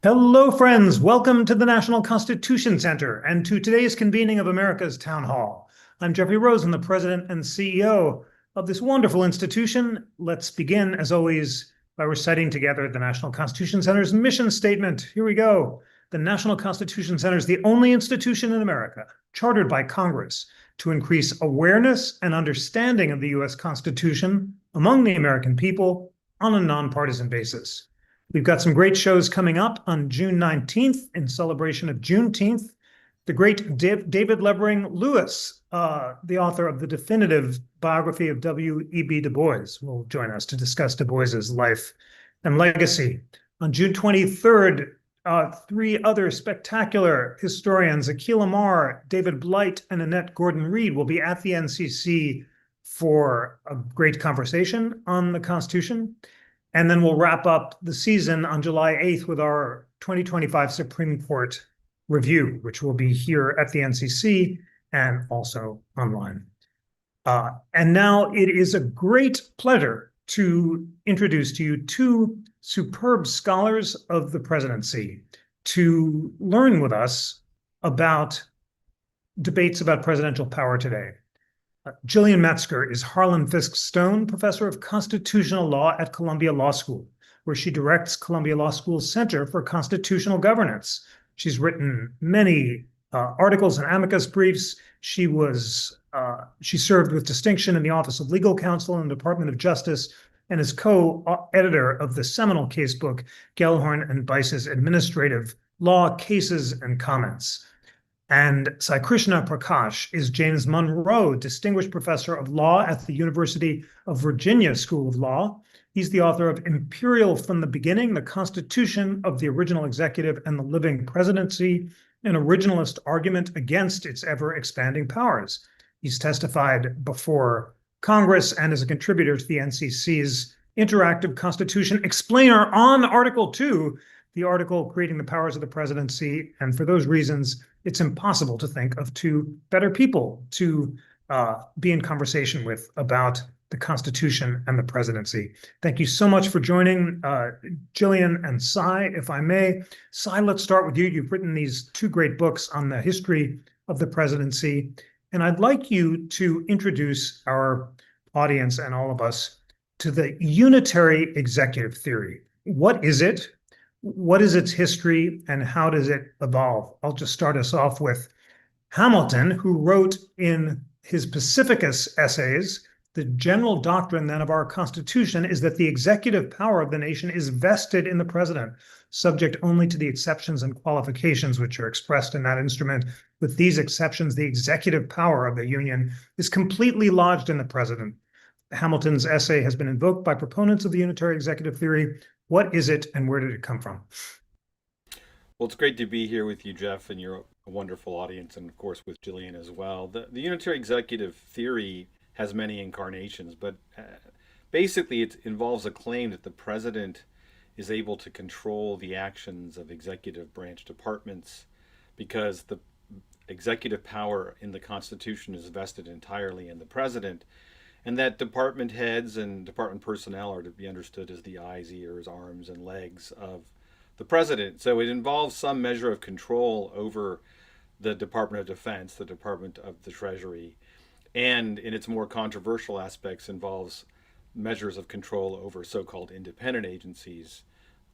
Hello, friends. Welcome to the National Constitution Center and to today's convening of America's Town Hall. I'm Jeffrey Rosen, the president and CEO of this wonderful institution. Let's begin, as always, by reciting together the National Constitution Center's mission statement. Here we go. The National Constitution Center is the only institution in America chartered by Congress to increase awareness and understanding of the U.S. Constitution among the American people on a nonpartisan basis. We've got some great shows coming up on June 19th in celebration of Juneteenth. The great David Levering Lewis, the author of the definitive biography of W.E.B. Du Bois, will join us to discuss Du Bois's life and legacy. On June 23rd, three other spectacular historians, Akhil Amar, David Blight, and Annette Gordon-Reed, will be at the NCC for a great conversation on the Constitution. And then we'll wrap up the season on July 8th with our 2025 Supreme Court review, which will be here at the NCC and also online. And now it is a great pleasure to introduce to you two superb scholars of the presidency to learn with us about debates about presidential power today. Gillian Metzger is Harlan Fiske Stone Professor of Constitutional Law at Columbia Law School, where she directs Columbia Law School's Center for Constitutional Governance. She's written many articles and amicus briefs. She served with distinction in the Office of Legal Counsel in the Department of Justice and is co-editor of the seminal casebook, Gellhorn and Bice's Administrative Law Cases and Comments. And Saikrishna Prakash is James Monroe Distinguished Professor of Law at the University of Virginia School of Law. He's the author of Imperial from the Beginning, the Constitution of the Original Executive and the Living Presidency, an originalist argument against its ever-expanding powers. He's testified before Congress and is a contributor to the NCC's Interactive Constitution Explainer on Article 2, the article creating the powers of the presidency. And for those reasons, it's impossible to think of two better people to be in conversation with about the Constitution and the presidency. Thank you so much for joining, Gillian and Sai, if I may. Sai, let's start with you. You've written these two great books on the history of the presidency, and I'd like you to introduce our audience and all of us to the unitary executive theory. What is it? What is its history and how does it evolve? I'll just start us off with Hamilton, who wrote in his Pacificus essays, the general doctrine then of our Constitution is that the executive power of the nation is vested in the president, subject only to the exceptions and qualifications which are expressed in that instrument. With these exceptions, the executive power of the Union is completely lodged in the president. Hamilton's essay has been invoked by proponents of the unitary executive theory. What is it and where did it come from? Well, it's great to be here with you, Jeff, and you're a wonderful audience, and of course with Gillian as well. The unitary executive theory has many incarnations, but basically it involves a claim that the president is able to control the actions of executive branch departments because the executive power in the Constitution is vested entirely in the president, and that department heads and department personnel are to be understood as the eyes, ears, arms, and legs of the president. So it involves some measure of control over the Department of Defense, the Department of the Treasury, and in its more controversial aspects involves measures of control over so-called independent agencies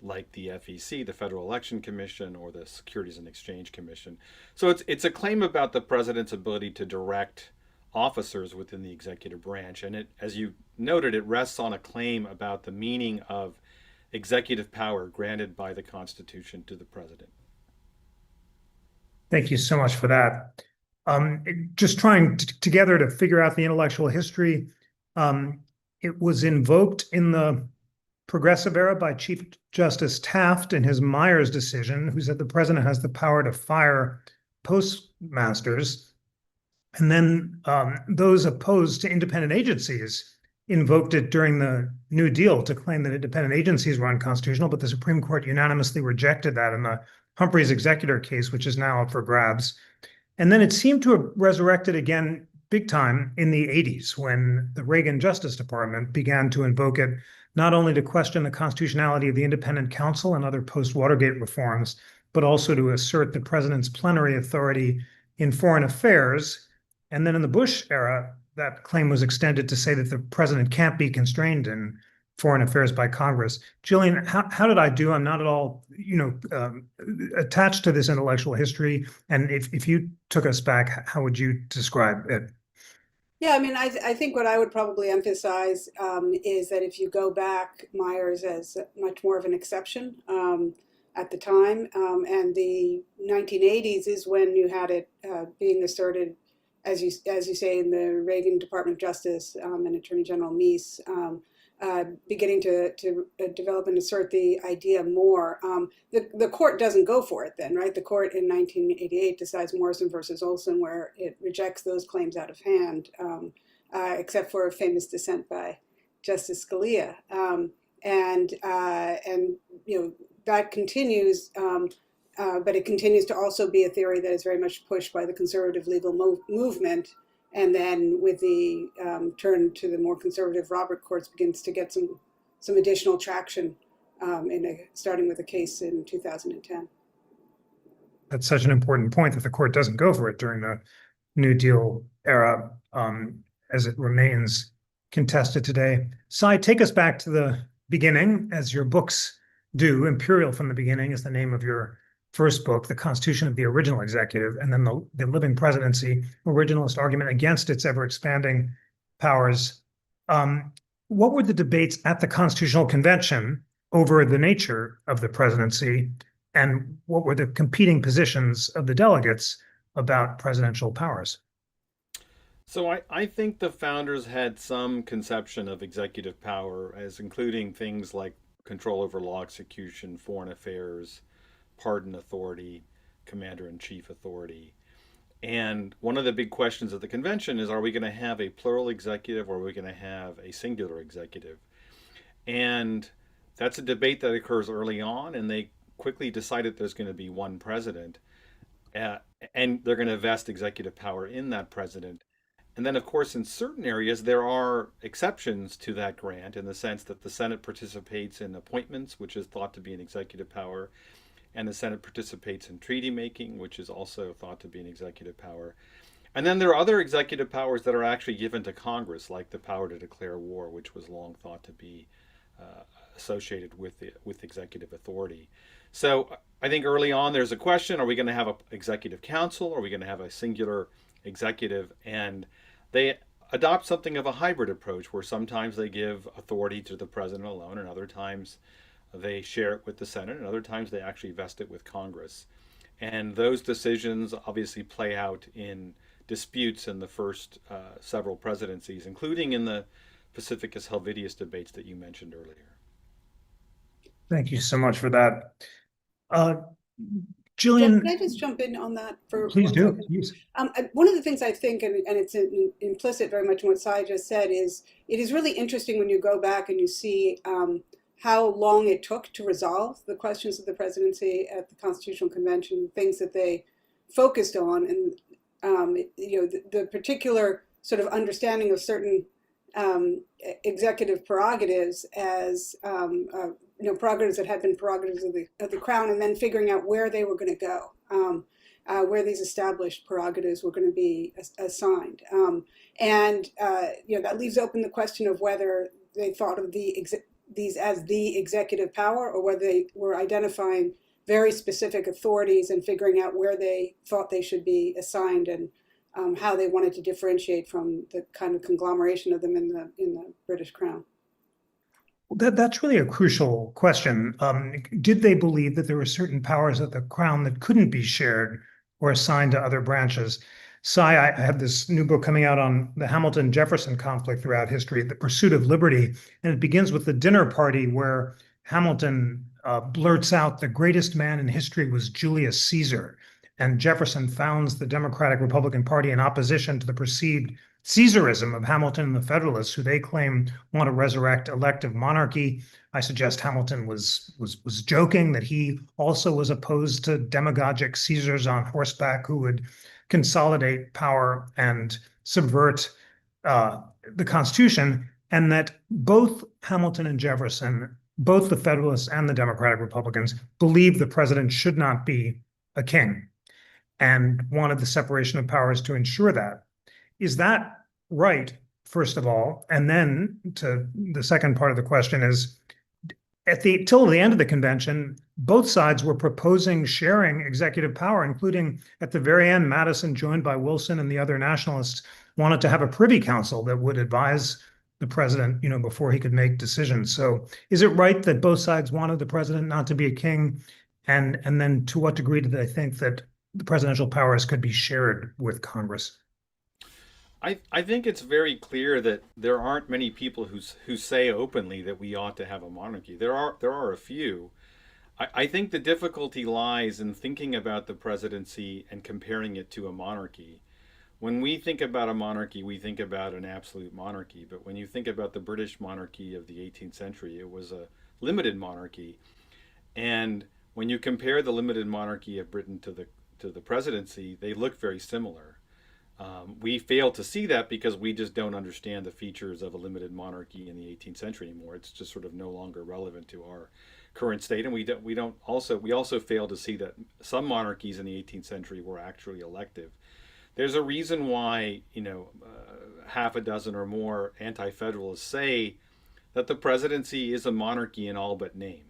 like the FEC, the Federal Election Commission, or the Securities and Exchange Commission. So it's a claim about the president's ability to direct officers within the executive branch. And it, as you noted, it rests on a claim about the meaning of executive power granted by the Constitution to the president. Thank you so much for that. Just trying together to figure out the intellectual history. It was invoked in the Progressive era by Chief Justice Taft in his Myers decision, who said the president has the power to fire postmasters. And then those opposed to independent agencies invoked it during the New Deal to claim that independent agencies were unconstitutional, but the Supreme Court unanimously rejected that in the Humphreys Executor case, which is now up for grabs. And then it seemed to have resurrected again big time in the 80s when the Reagan Justice Department began to invoke it not only to question the constitutionality of the independent counsel and other post-Watergate reforms, but also to assert the president's plenary authority in foreign affairs. And then in the Bush era, that claim was extended to say that the president can't be constrained in foreign affairs by Congress. Gillian, how did I do? I'm not at all, attached to this intellectual history. And if you took us back, how would you describe it? Yeah, I mean, I think what I would probably emphasize is that if you go back, Myers as much more of an exception at the time, and the 1980s is when you had it being asserted, as you say, in the Reagan Department of Justice and Attorney General Meese. Beginning to develop and assert the idea more. The court doesn't go for it then, right? The court in 1988 decides Morrison versus Olson, where it rejects those claims out of hand, except for a famous dissent by Justice Scalia. And that continues, but it continues to also be a theory that is very much pushed by the conservative legal movement. And then with the turn to the more conservative Robert courts begins to get some additional traction starting with a case in 2010. That's such an important point that the court doesn't go for it during the New Deal era, as it remains contested today. Sai, take us back to the beginning, as your books do. Imperial from the Beginning is the name of your first book, The Constitution of the Original Executive, and then the Living Presidency, Originalist Argument Against Its Ever-Expanding Powers. What were the debates at the Constitutional Convention over the nature of the presidency, and what were the competing positions of the delegates about presidential powers? So I think the founders had some conception of executive power as including things like control over law execution, foreign affairs, pardon authority, commander-in-chief authority. And one of the big questions of the convention is, are we going to have a plural executive or are we going to have a singular executive? And that's a debate that occurs early on, and they quickly decided there's going to be one president, and they're going to vest executive power in that president. And then, of course, in certain areas, there are exceptions to that grant in the sense that the Senate participates in appointments, which is thought to be an executive power, and the Senate participates in treaty making, which is also thought to be an executive power. And then there are other executive powers that are actually given to Congress, like the power to declare war, which was long thought to be associated with executive authority. So I think early on there's a question, are we going to have an executive council? Are we going to have a singular executive? And they adopt something of a hybrid approach where sometimes they give authority to the president alone, and other times they share it with the Senate, and other times they actually vest it with Congress. And those decisions obviously play out in disputes in the first several presidencies, including in the Pacificus Helvidius debates that you mentioned earlier. Thank you so much for that. Gillian, can I just jump in on that for please do. Yes. One of the things I think, and it's implicit very much in what Sai just said, is it is really interesting when you go back and you see how long it took to resolve the questions of the presidency at the Constitutional Convention, things that they focused on, and the particular sort of understanding of certain executive prerogatives as prerogatives that had been prerogatives of the crown, and then figuring out where they were going to go, where these established prerogatives were going to be assigned, and that leaves open the question of whether they thought of these as the executive power, or whether they were identifying very specific authorities and figuring out where they thought they should be assigned, and how they wanted to differentiate from the kind of conglomeration of them in the British Crown. That's really a crucial question. Did they believe that there were certain powers of the Crown that couldn't be shared or assigned to other branches? Sai, I have this new book coming out on the Hamilton-Jefferson conflict throughout history, The Pursuit of Liberty, and it begins with the dinner party where Hamilton blurts out the greatest man in history was Julius Caesar, and Jefferson founds the Democratic Republican Party in opposition to the perceived Caesarism of Hamilton and the Federalists, who they claim want to resurrect elective monarchy. I suggest Hamilton was joking, that he also was opposed to demagogic Caesars on horseback who would consolidate power and subvert the Constitution. and that both Hamilton and Jefferson, both the Federalists and the Democratic Republicans, believed the president should not be a king and wanted the separation of powers to ensure that. Is that right, first of all? And then to the second part of the question is, till the end of the convention, both sides were proposing sharing executive power, including at the very end, Madison, joined by Wilson and the other nationalists, wanted to have a privy council that would advise the president, before he could make decisions. So is it right that both sides wanted the president not to be a king? And then to what degree do they think that the presidential powers could be shared with Congress? I think it's very clear that there aren't many people who say openly that we ought to have a monarchy. There are a few. I think the difficulty lies in thinking about the presidency and comparing it to a monarchy. When we think about a monarchy, we think about an absolute monarchy. But when you think about the British monarchy of the 18th century, it was a limited monarchy. And when you compare the limited monarchy of Britain to the presidency, they look very similar. We fail to see that because we just don't understand the features of a limited monarchy in the 18th century anymore. It's just sort of no longer relevant to our current state, and we also fail to see that some monarchies in the 18th century were actually elective. There's a reason why half a dozen or more anti-federalists say that the presidency is a monarchy in all but name.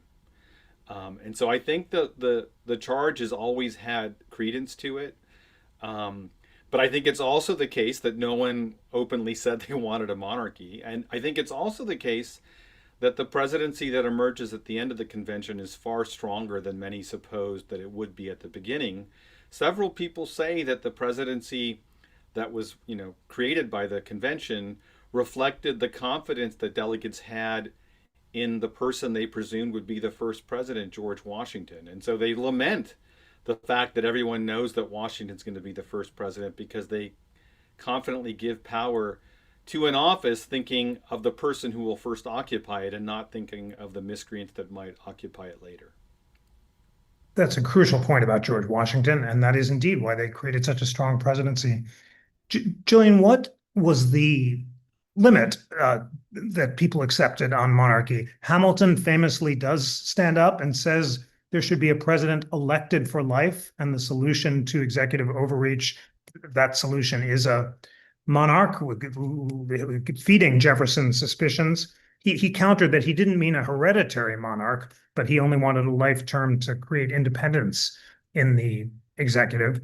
And so I think the charge has always had credence to it. But I think it's also the case that no one openly said they wanted a monarchy. And I think it's also the case that the presidency that emerges at the end of the convention is far stronger than many supposed that it would be at the beginning. Several people say that the presidency that was, created by the convention reflected the confidence that delegates had in the person they presumed would be the first president, George Washington. And so they lament the fact that everyone knows that Washington's going to be the first president because they confidently give power to an office thinking of the person who will first occupy it and not thinking of the miscreants that might occupy it later. That's a crucial point about George Washington, and that is indeed why they created such a strong presidency. Gillian, what was the limit that people accepted on monarchy? Hamilton famously does stand up and says there should be a president elected for life, and the solution to executive overreach, that solution is a monarch, feeding Jefferson's suspicions. He countered that he didn't mean a hereditary monarch, but he only wanted a life term to create independence in the executive.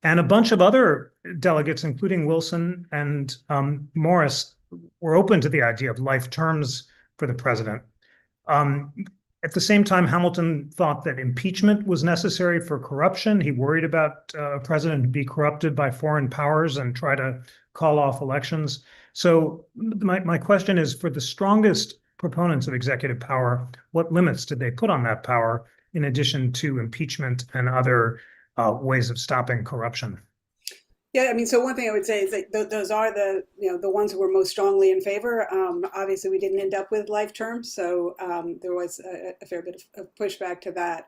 And a bunch of other delegates, including Wilson and Morris, were open to the idea of life terms for the president. At the same time, Hamilton thought that impeachment was necessary for corruption. He worried about a president to be corrupted by foreign powers and try to call off elections. So my question is, for the strongest proponents of executive power, what limits did they put on that power in addition to impeachment and other ways of stopping corruption? Yeah, I mean, so one thing I would say is that those are the ones who were most strongly in favor. Obviously, we didn't end up with life terms, so there was a fair bit of pushback to that.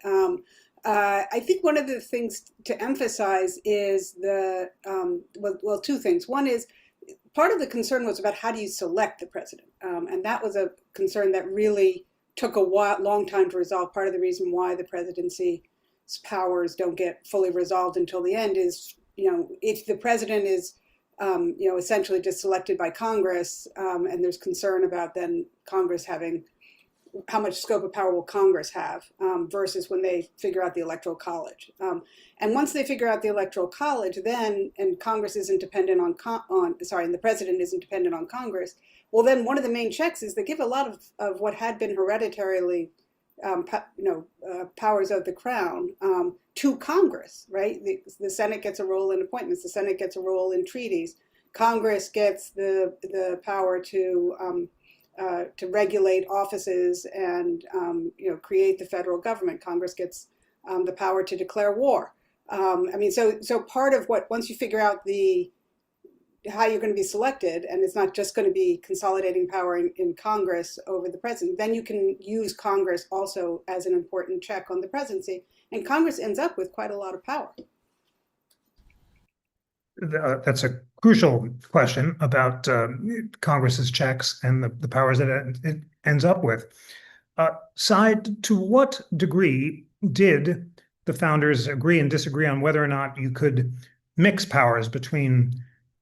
I think one of the things to emphasize is two things. One is part of the concern was about how do you select the president, and that was a concern that really took a long time to resolve. Part of the reason why the presidency's powers don't get fully resolved until the end is, if the president is, essentially just selected by Congress, and there's concern about then Congress having, how much scope of power will Congress have, versus when they figure out the Electoral College. And once they figure out the Electoral College, and Congress isn't dependent and the president isn't dependent on Congress, well, then one of the main checks is they give a lot of what had been hereditarily powers of the crown to Congress, right? The Senate gets a role in appointments. The Senate gets a role in treaties. Congress gets the power to regulate offices and create the federal government. Congress gets the power to declare war. So part of what, once you figure out how you're going to be selected, and it's not just going to be consolidating power in Congress over the president, then you can use Congress also as an important check on the presidency, and Congress ends up with quite a lot of power. That's a crucial question about Congress's checks and the powers that it ends up with. Side, to what degree did the founders agree and disagree on whether or not you could mix powers between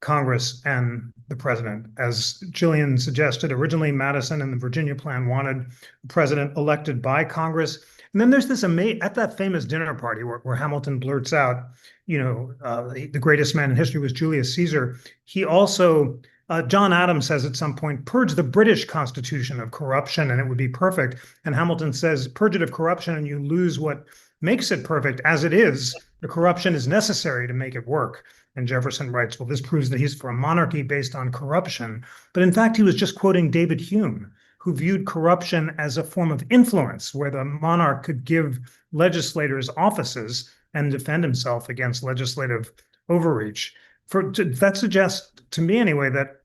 Congress and the president? As Gillian suggested, originally Madison and the Virginia Plan wanted a president elected by Congress. And then there's this at that famous dinner party where Hamilton blurts out, the greatest man in history was Julius Caesar. He also, John Adams says at some point, purge the British Constitution of corruption and it would be perfect. And Hamilton says, purge it of corruption and you lose what makes it perfect. As it is, the corruption is necessary to make it work. And Jefferson writes, well, this proves that he's for a monarchy based on corruption. But in fact, he was just quoting David Hume, who viewed corruption as a form of influence where the monarch could give legislators offices and defend himself against legislative overreach. That suggests to me anyway that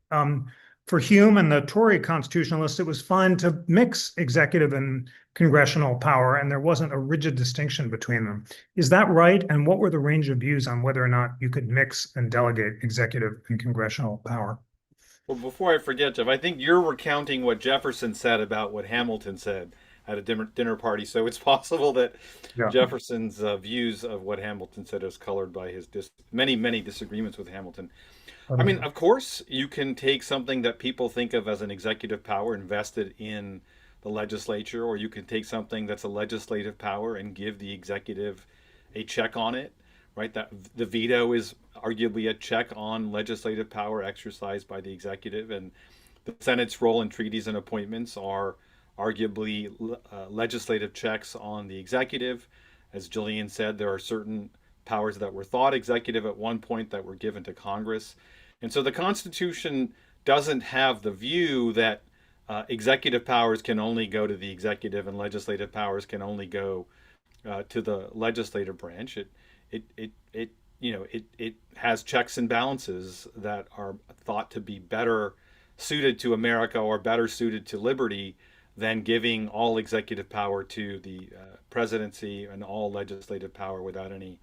for Hume and the Tory constitutionalists, it was fine to mix executive and congressional power, and there wasn't a rigid distinction between them. Is that right? And what were the range of views on whether or not you could mix and delegate executive and congressional power? Well, before I forget, Jeff, I think you're recounting what Jefferson said about what Hamilton said at a dinner party. So it's possible that Jefferson's views of what Hamilton said is colored by his many disagreements with Hamilton. I mean, of course, you can take something that people think of as an executive power invested in the legislature, or you can take something that's a legislative power and give the executive a check on it, right? That the veto is arguably a check on legislative power exercised by the executive, and the Senate's role in treaties and appointments are arguably legislative checks on the executive. As Gillian said, there are certain powers that were thought executive at one point that were given to Congress. And so the Constitution doesn't have the view that executive powers can only go to the executive and legislative powers can only go to the legislative branch. It has checks and balances that are thought to be better suited to America or better suited to liberty than giving all executive power to the presidency and all legislative power without any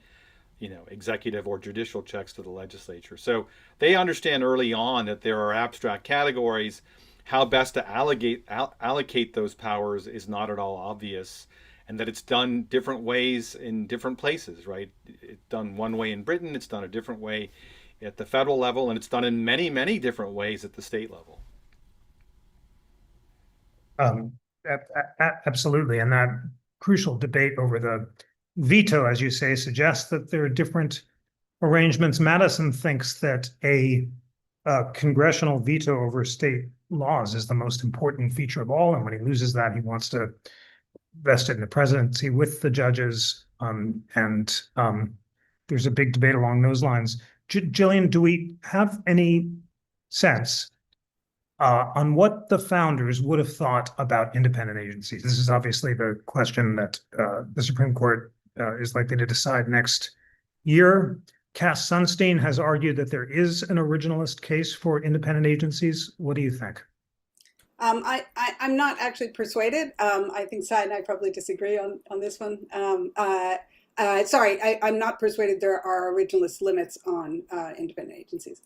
executive or judicial checks to the legislature. So they understand early on that there are abstract categories. How best to allocate those powers is not at all obvious, and that it's done different ways in different places, right? It's done one way in Britain, it's done a different way at the federal level, and it's done in many different ways at the state level. Absolutely. And that crucial debate over the veto, as you say, suggests that there are different arrangements. Madison thinks that a congressional veto over state laws is the most important feature of all. And when he loses that, he wants to vest it in the presidency with the judges. There's a big debate along those lines. Gillian, do we have any sense on what the founders would have thought about independent agencies? This is obviously the question that the Supreme Court is likely to decide next year. Cass Sunstein has argued that there is an originalist case for independent agencies. What do you think? I'm not actually persuaded. I think Sai and I probably disagree on this one. I'm not persuaded there are originalist limits on independent agencies.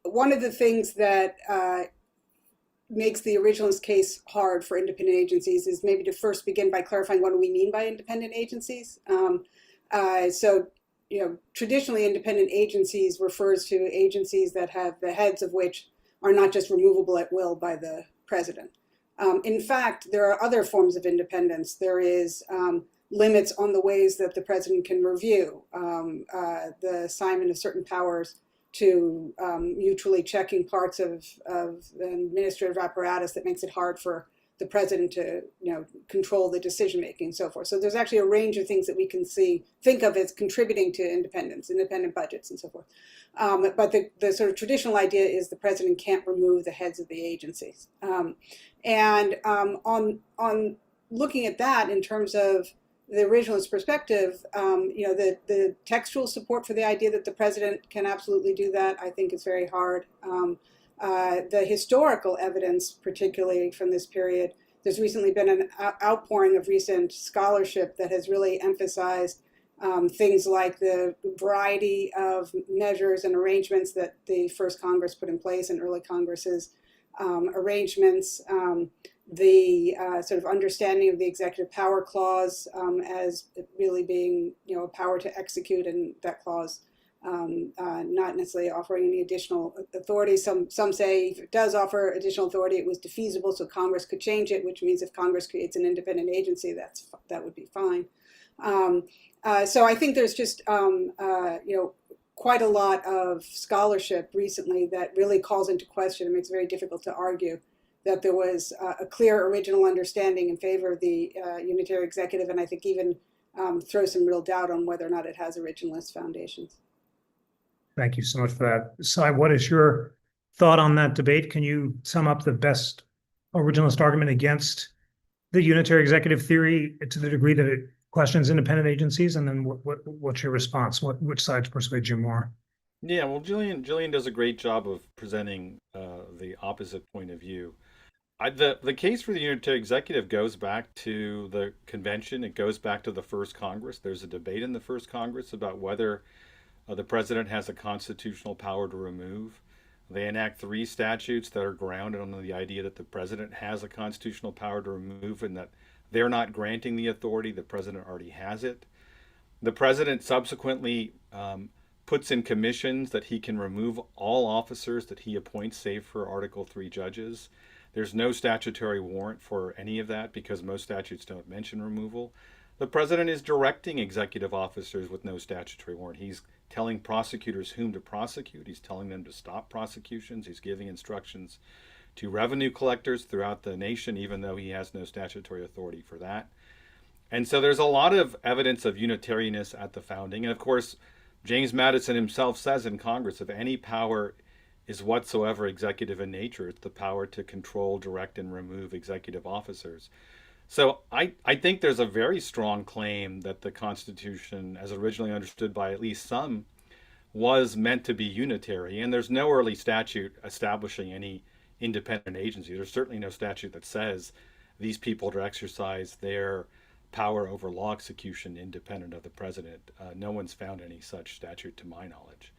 One of the things that makes the originalist case hard for independent agencies is maybe to first begin by clarifying what do we mean by independent agencies. Traditionally, independent agencies refers to agencies that have the heads of which are not just removable at will by the president. In fact, there are other forms of independence. There is limits on the ways that the president can review, the assignment of certain powers to mutually checking parts of the administrative apparatus that makes it hard for the president to control the decision making and so forth. So there's actually a range of things that we can think of as contributing to independence, independent budgets and so forth. But the sort of traditional idea is the president can't remove the heads of the agencies. On looking at that in terms of the originalist perspective, the textual support for the idea that the president can absolutely do that, I think is very hard. The historical evidence, particularly from this period, there's recently been an outpouring of recent scholarship that has really emphasized things like the variety of measures and arrangements that the first Congress put in place and early Congresses arrangements, the sort of understanding of the executive power clause as really being, a power to execute, and that clause not necessarily offering any additional authority. Some say if it does offer additional authority, it was defeasible, so Congress could change it, which means if Congress creates an independent agency, that would be fine. So I think there's just quite a lot of scholarship recently that really calls into question and makes it very difficult to argue that there was a clear original understanding in favor of the unitary executive, and I think even throw some real doubt on whether or not it has originalist foundations. Thank you so much for that. Sai, what is your thought on that debate? Can you sum up the best originalist argument against the unitary executive theory to the degree that it questions independent agencies? And then what's your response? Which sides persuade you more? Yeah, well, Gillian does a great job of presenting the opposite point of view. The case for the unitary executive goes back to the convention. It goes back to the first Congress. There's a debate in the first Congress about whether the president has a constitutional power to remove. They enact 3 statutes that are grounded on the idea that the president has a constitutional power to remove and that they're not granting the authority. The president already has it. The president subsequently puts in commissions that he can remove all officers that he appoints, save for Article 3 judges. There's no statutory warrant for any of that because most statutes don't mention removal. The president is directing executive officers with no statutory warrant. He's telling prosecutors whom to prosecute. He's telling them to stop prosecutions. He's giving instructions to revenue collectors throughout the nation, even though he has no statutory authority for that. And so there's a lot of evidence of unitariness at the founding. And of course, James Madison himself says in Congress, if any power is whatsoever executive in nature, it's the power to control, direct, and remove executive officers. So I think there's a very strong claim that the Constitution, as originally understood by at least some, was meant to be unitary. And there's no early statute establishing any independent agency. There's certainly no statute that says these people are to exercise their power over law execution independent of the president. No one's found any such statute to my knowledge.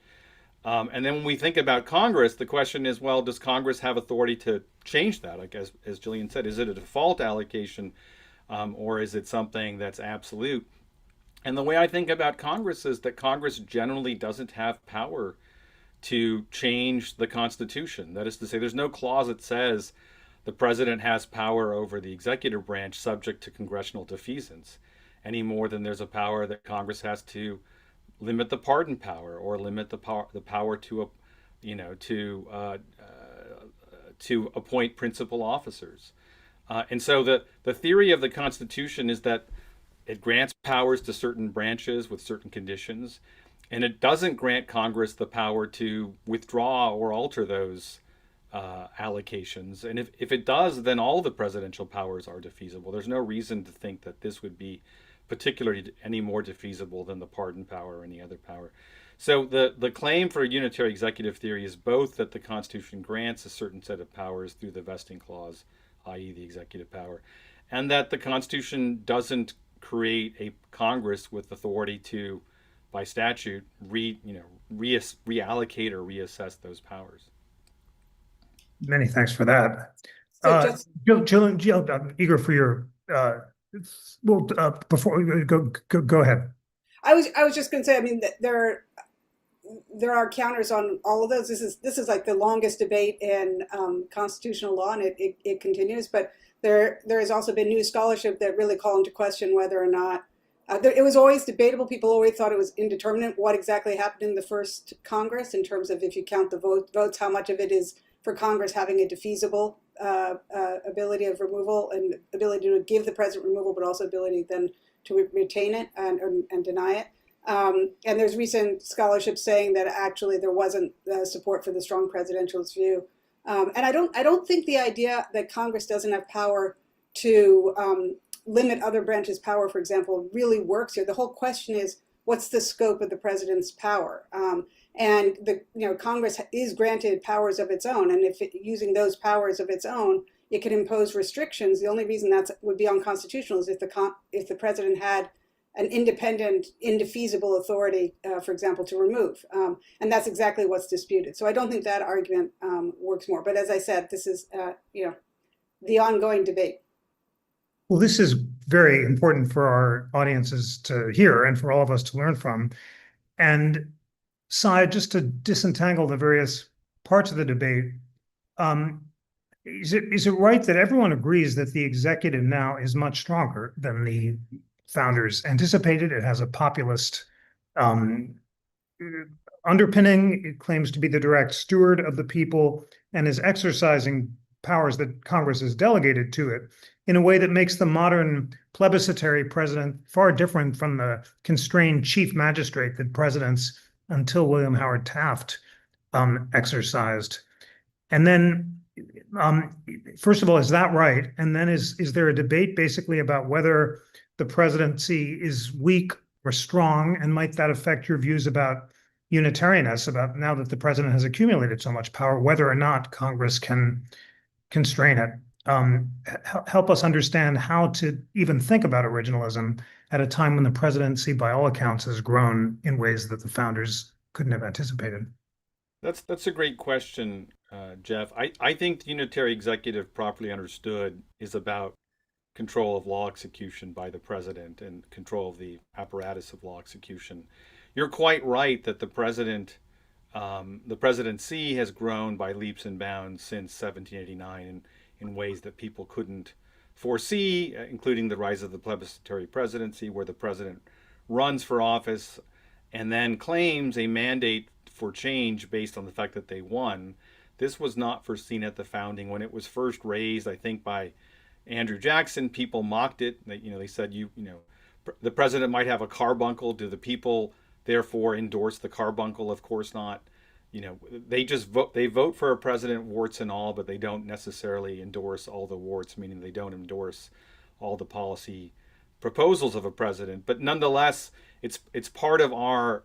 And then when we think about Congress, the question is, well, does Congress have authority to change that? Like as Gillian said, is it a default allocation or is it something that's absolute? And the way I think about Congress is that Congress generally doesn't have power to change the Constitution. That is to say, there's no clause that says the president has power over the executive branch subject to congressional defeasance, any more than there's a power that Congress has to limit the pardon power or limit the power to appoint principal officers. And so the theory of the Constitution is that it grants powers to certain branches with certain conditions, and it doesn't grant Congress the power to withdraw or alter those allocations. And if it does, then all the presidential powers are defeasible. There's no reason to think that this would be particularly any more defeasible than the pardon power or any other power. So the claim for unitary executive theory is both that the Constitution grants a certain set of powers through the vesting clause, i.e. the executive power, and that the Constitution doesn't create a Congress with authority to, by statute, reallocate or reassess those powers. Many thanks for that. So Jill, I'm eager for your before we go ahead. I was just going to say, I mean, there are counters on all of those. This is like the longest debate in constitutional law, and it continues. But there has also been new scholarship that really call into question whether or not it was always debatable. People always thought it was indeterminate what exactly happened in the first Congress in terms of if you count the votes, how much of it is for Congress having a defeasible ability of removal and ability to give the president removal, but also ability then to retain it and deny it. And there's recent scholarship saying that actually there wasn't support for the strong presidentialist view. And I don't think the idea that Congress doesn't have power to limit other branches' power, for example, really works here. The whole question is, what's the scope of the president's power? And Congress is granted powers of its own, and if using those powers of its own, it can impose restrictions. The only reason that would be unconstitutional is if the president had an independent, indefeasible authority, for example, to remove. And that's exactly what's disputed. So I don't think that argument works more. But as I said, this is the ongoing debate. Well, this is very important for our audiences to hear and for all of us to learn from. And Sai, just to disentangle the various parts of the debate, is it right that everyone agrees that the executive now is much stronger than the founders anticipated? It has a populist underpinning. It claims to be the direct steward of the people and is exercising powers that Congress has delegated to it in a way that makes the modern plebiscitary president far different from the constrained chief magistrate that presidents until William Howard Taft exercised. And then, first of all, is that right? And then is there a debate basically about whether the presidency is weak or strong? And might that affect your views about unitariness, about now that the president has accumulated so much power, whether or not Congress can constrain it? Help us understand how to even think about originalism at a time when the presidency, by all accounts, has grown in ways that the founders couldn't have anticipated. That's a great question, Jeff. I think the unitary executive, properly understood, is about control of law execution by the president and control of the apparatus of law execution. You're quite right that the presidency has grown by leaps and bounds since 1789 in ways that people couldn't foresee, including the rise of the plebiscitary presidency, where the president runs for office and then claims a mandate for change based on the fact that they won. This was not foreseen at the founding. When it was first raised, I think by Andrew Jackson, people mocked it. They said, the president might have a carbuncle. Do the people therefore endorse the carbuncle? Of course not. They just vote. They vote for a president, warts and all, but they don't necessarily endorse all the warts, meaning they don't endorse all the policy proposals of a president. But nonetheless, it's part of our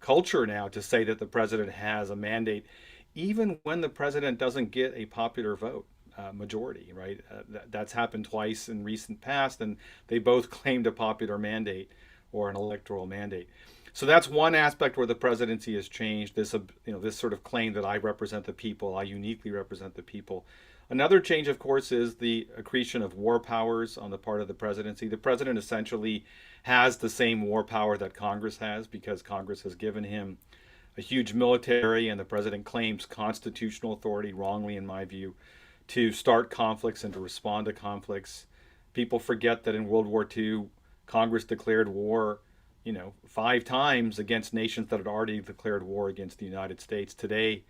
culture now to say that the president has a mandate, even when the president doesn't get a popular vote majority. Right? That's happened twice in recent past, and they both claimed a popular mandate or an electoral mandate. So that's one aspect where the presidency has changed. This sort of claim that I represent the people, I uniquely represent the people. Another change, of course, is the accretion of war powers on the part of the presidency. The president essentially has the same war power that Congress has because Congress has given him a huge military, and the president claims constitutional authority, wrongly in my view, to start conflicts and to respond to conflicts. People forget that in World War II, Congress declared war 5 times against nations that had already declared war against the United States. Today,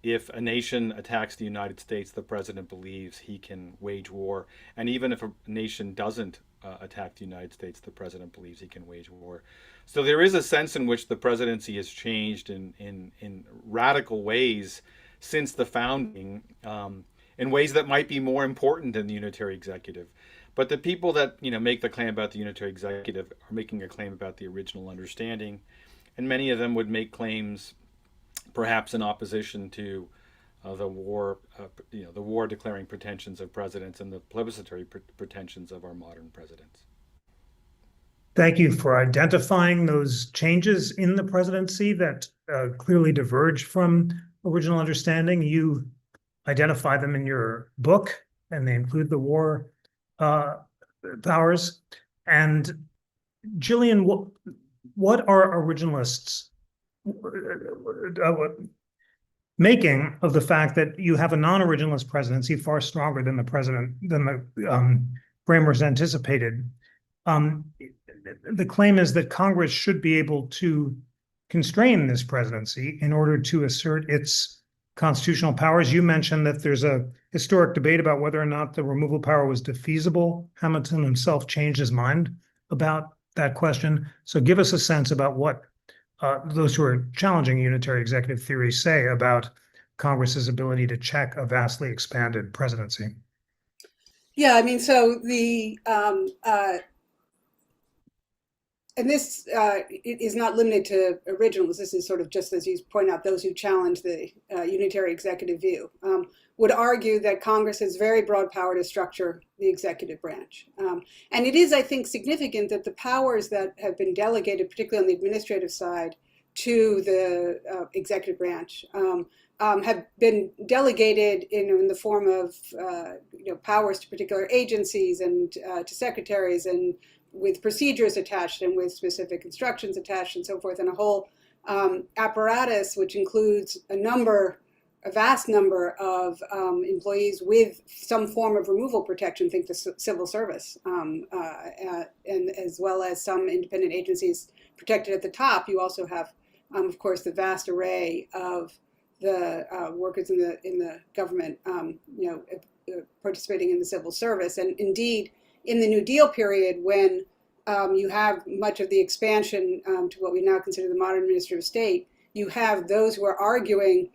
if a nation attacks the United States, the president believes he can wage war. And even if a nation doesn't attack the United States, the president believes he can wage war. So there is a sense in which the presidency has changed in radical ways since the founding, in ways that might be more important than the unitary executive. But the people that make the claim about the unitary executive are making a claim about the original understanding, and many of them would make claims, perhaps in opposition to the war declaring pretensions of presidents and the plebiscitary pretensions of our modern presidents. Thank you for identifying those changes in the presidency that clearly diverge from original understanding. You identify them in your book, and they include the war powers. And Gillian, what are originalists making of the fact that you have a non-originalist presidency far stronger than the framers anticipated? The claim is that Congress should be able to constrain this presidency in order to assert its constitutional powers. You mentioned that there's a historic debate about whether or not the removal power was defeasible. Hamilton himself changed his mind about that question. So give us a sense about what those who are challenging unitary executive theory say about Congress's ability to check a vastly expanded presidency. Yeah, I mean, so and this it is not limited to originals. This is sort of just as you point out, those who challenge the unitary executive view would argue that Congress has very broad power to structure the executive branch. And it is, I think, significant that the powers that have been delegated, particularly on the administrative side, to the executive branch have been delegated in the form of powers to particular agencies and to secretaries, and with procedures attached and with specific instructions attached and so forth, and a whole apparatus which includes a vast number of employees with some form of removal protection, think the civil service, and as well as some independent agencies protected at the top. You also have, of course, the vast array of the workers in the government, participating in the civil service. And indeed, in the New Deal period, when you have much of the expansion to what we now consider the modern administrative state, you have those who are arguing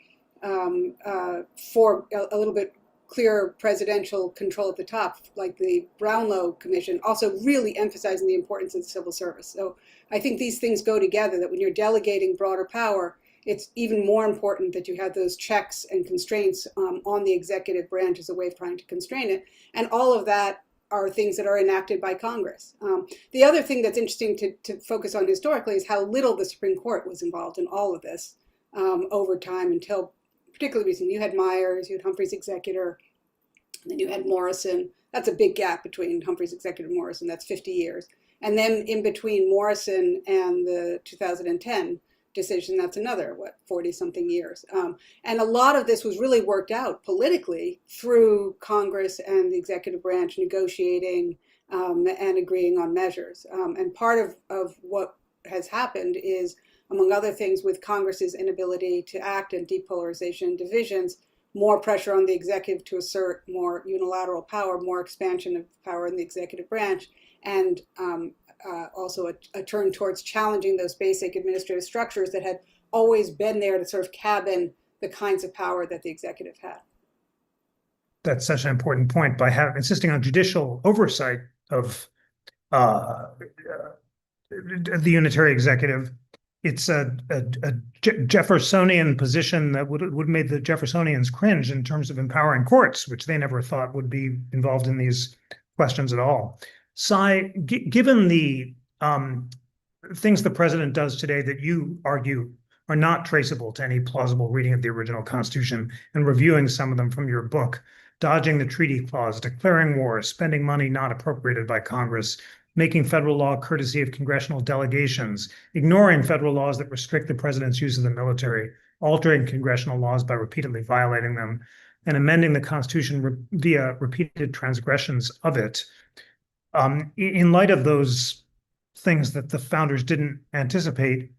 for a little bit clearer presidential control at the top, like the Brownlow Commission, also really emphasizing the importance of the civil service. So I think these things go together, that when you're delegating broader power, it's even more important that you have those checks and constraints on the executive branch as a way of trying to constrain it. And all of that are things that are enacted by Congress. The other thing that's interesting to focus on historically is how little the Supreme Court was involved in all of this over time, until particularly recently. You had Myers, you had Humphrey's executor, and then you had Morrison. That's a big gap between Humphrey's executor and Morrison. That's 50 years. And then in between Morrison and the 2010 decision, that's another, 40-something years. And a lot of this was really worked out politically through Congress and the executive branch negotiating and agreeing on measures. And part of what has happened is, among other things, with Congress's inability to act and depolarization and divisions, more pressure on the executive to assert more unilateral power, more expansion of power in the executive branch, and also a turn towards challenging those basic administrative structures that had always been there to sort of cabin the kinds of power that the executive had. That's such an important point. By insisting on judicial oversight of the unitary executive, it's a Jeffersonian position that would have made the Jeffersonians cringe in terms of empowering courts, which they never thought would be involved in these questions at all. Sai, given the things the president does today that you argue are not traceable to any plausible reading of the original Constitution, and reviewing some of them from your book, dodging the treaty clause, declaring war, spending money not appropriated by Congress, making federal law courtesy of congressional delegations, ignoring federal laws that restrict the president's use of the military, altering congressional laws by repeatedly violating them, and amending the Constitution via repeated transgressions of it. In light of those things that the founders didn't anticipate,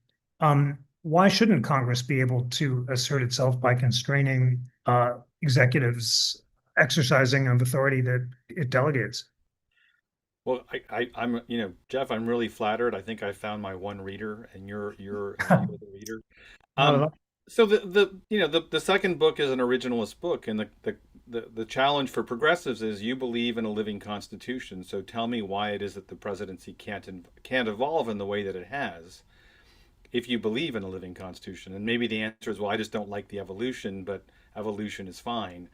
why shouldn't Congress be able to assert itself by constraining executives exercising of authority that it delegates? Well, I'm, Jeff, I'm really flattered. I think I found my one reader, and you're the reader. So the second book is an originalist book, and the challenge for progressives is you believe in a living constitution. So tell me why it is that the presidency can't evolve in the way that it has, if you believe in a living constitution. And maybe the answer is, well, I just don't like the evolution, but evolution is fine.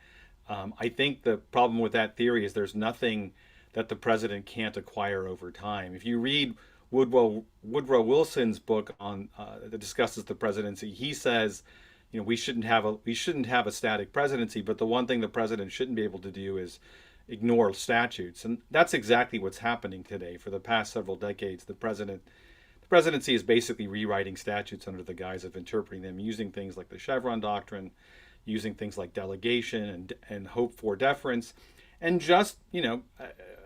I think the problem with that theory is there's nothing that the president can't acquire over time. If you read Woodrow Wilson's book on that discusses the presidency, he says, we shouldn't have a static presidency, but the one thing the president shouldn't be able to do is ignore statutes, and that's exactly what's happening today. For the past several decades, the presidency is basically rewriting statutes under the guise of interpreting them, using things like the Chevron doctrine, using things like delegation and hope for deference, and just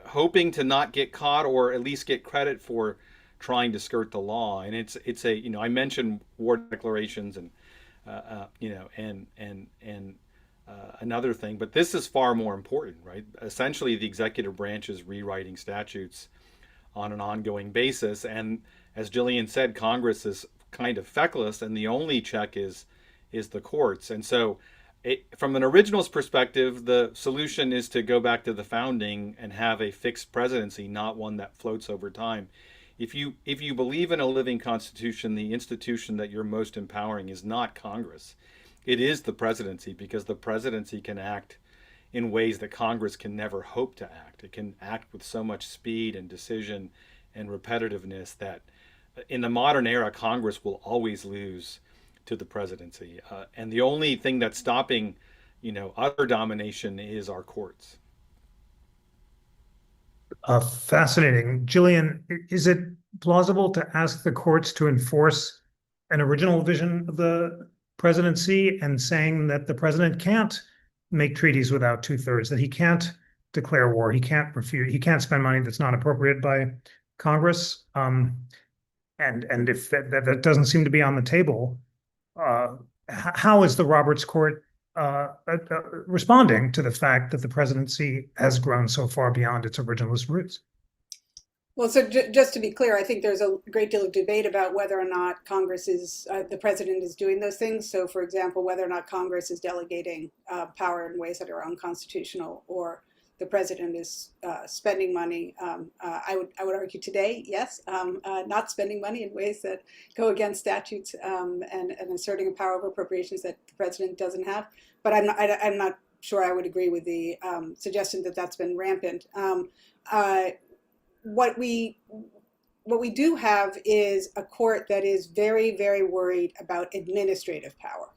hoping to not get caught, or at least get credit for trying to skirt the law. And it's I mentioned war declarations and another thing, but this is far more important, right? Essentially, the executive branch is rewriting statutes on an ongoing basis, and as Gillian said, Congress is kind of feckless, and the only check is the courts. And so, from an originalist perspective, the solution is to go back to the founding and have a fixed presidency, not one that floats over time. if you believe in a living constitution, the institution that you're most empowering is not Congress. It is the presidency, because the presidency can act in ways that Congress can never hope to act. It can act with so much speed and decision and repetitiveness that in the modern era, Congress will always lose to the presidency. And the only thing that's stopping, utter domination is our courts. Fascinating. Gillian, is it plausible to ask the courts to enforce an original vision of the presidency and saying that the president can't make treaties without two-thirds, that he can't declare war, he can't refuse, he can't spend money that's not appropriated by Congress? And if that doesn't seem to be on the table, how is the Roberts Court responding to the fact that the presidency has grown so far beyond its originalist roots? Well, so just to be clear, I think there's a great deal of debate about whether or not Congress is, the president is doing those things. So, for example, whether or not Congress is delegating power in ways that are unconstitutional, or the president is spending money. I would argue today, yes, not spending money in ways that go against statutes and asserting a power of appropriations that the president doesn't have. But I'm not sure I would agree with the suggestion that that's been rampant. What we do have is a court that is very, very worried about administrative power,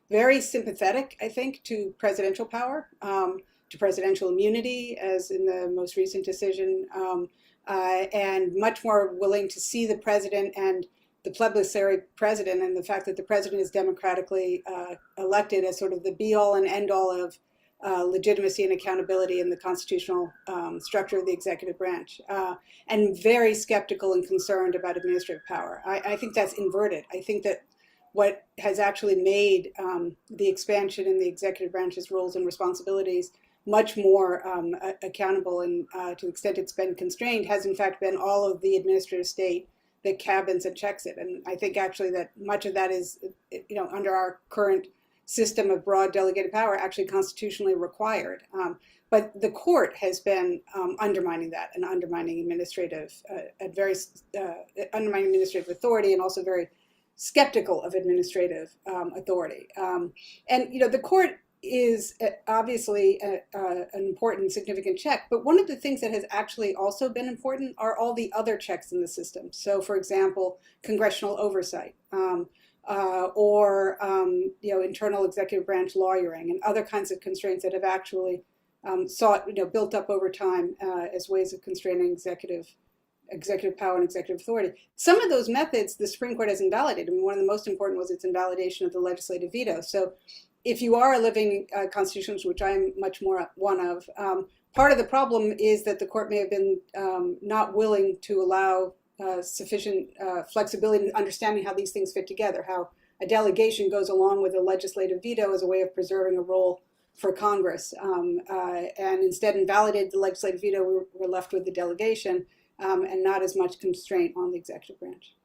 very sympathetic, I think, to presidential power, to presidential immunity, as in the most recent decision, and much more willing to see the president and the plebiscitary president, and the fact that the president is democratically elected, as sort of the be-all and end-all of legitimacy and accountability in the constitutional structure of the executive branch, and very skeptical and concerned about administrative power. I think that's inverted. I think that what has actually made the expansion in the executive branch's roles and responsibilities much more accountable, and to the extent it's been constrained, has in fact been all of the administrative state that cabins and checks it. And I think actually that much of that is, under our current system of broad delegated power, actually constitutionally required. But the court has been undermining that and undermining administrative authority, and also very skeptical of administrative authority. And the court is obviously an important, significant check. But one of the things that has actually also been important are all the other checks in the system. So, for example, congressional oversight. Or internal executive branch lawyering, and other kinds of constraints that have actually built up over time as ways of constraining executive power and executive authority. Some of those methods the Supreme Court has invalidated. I mean, one of the most important was its invalidation of the legislative veto. So if you are a living constitutionalist, which I'm much more one of, part of the problem is that the court may have been not willing to allow sufficient flexibility in understanding how these things fit together, how a delegation goes along with a legislative veto as a way of preserving a role for Congress, and instead invalidated the legislative veto. We're left with the delegation and not as much constraint on the executive branch.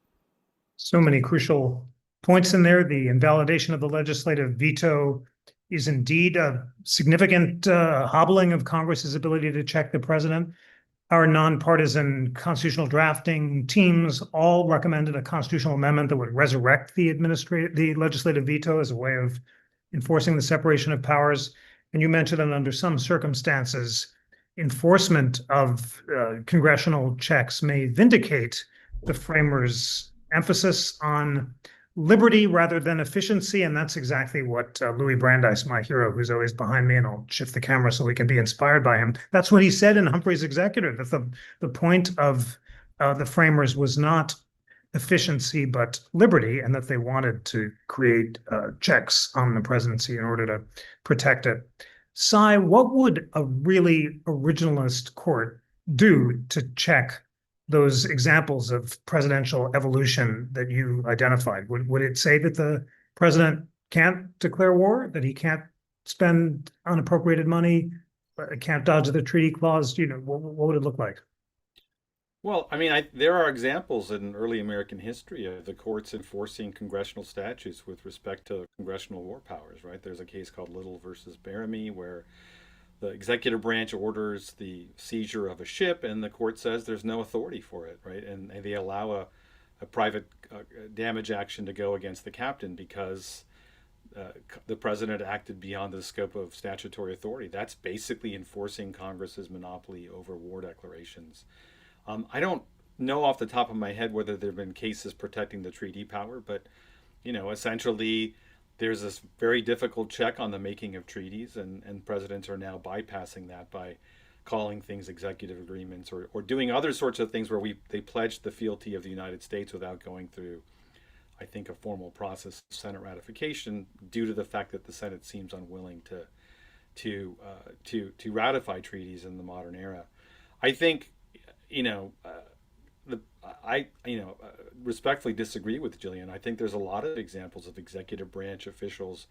So many crucial points in there. The invalidation of the legislative veto is indeed a significant hobbling of Congress's ability to check the president. Our nonpartisan constitutional drafting teams all recommended a constitutional amendment that would resurrect the legislative veto as a way of enforcing the separation of powers. And you mentioned that under some circumstances, enforcement of congressional checks may vindicate the framers' emphasis on liberty rather than efficiency. And that's exactly what Louis Brandeis, my hero, who's always behind me, and I'll shift the camera so we can be inspired by him. That's what he said in Humphrey's Executive, that the point of the framers was not efficiency, but liberty, and that they wanted to create checks on the presidency in order to protect it. Sai, what would a really originalist court do to check those examples of presidential evolution that you identified? Would it say that the president can't declare war, that he can't spend unappropriated money, can't dodge the treaty clause? What would it look like? Well, I mean, there are examples in early American history of the courts enforcing congressional statutes with respect to congressional war powers, right? There's a case called Little versus Bellamy, where the executive branch orders the seizure of a ship, and the court says there's no authority for it, right? And they allow a private damage action to go against the captain because the president acted beyond the scope of statutory authority. That's basically enforcing Congress's monopoly over war declarations. I don't know off the top of my head whether there have been cases protecting the treaty power, but essentially there's this very difficult check on the making of treaties, and presidents are now bypassing that by calling things executive agreements or doing other sorts of things where they pledge the fealty of the United States without going through, I think, a formal process of Senate ratification, due to the fact that the Senate seems unwilling to ratify treaties in the modern era. I think, respectfully disagree with Gillian. I think there's a lot of examples of executive branch officials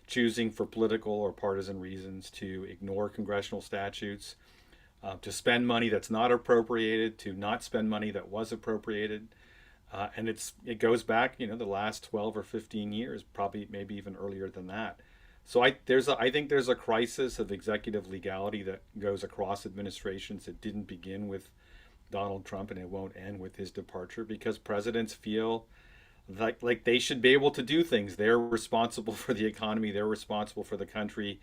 choosing for political or partisan reasons to ignore congressional statutes, to spend money that's not appropriated, to not spend money that was appropriated. And it goes back, the last 12 or 15 years, probably maybe even earlier than that. So I think there's a crisis of executive legality that goes across administrations. It didn't begin with Donald Trump, and it won't end with his departure, because presidents feel like they should be able to do things. They're responsible for the economy. They're responsible for the country.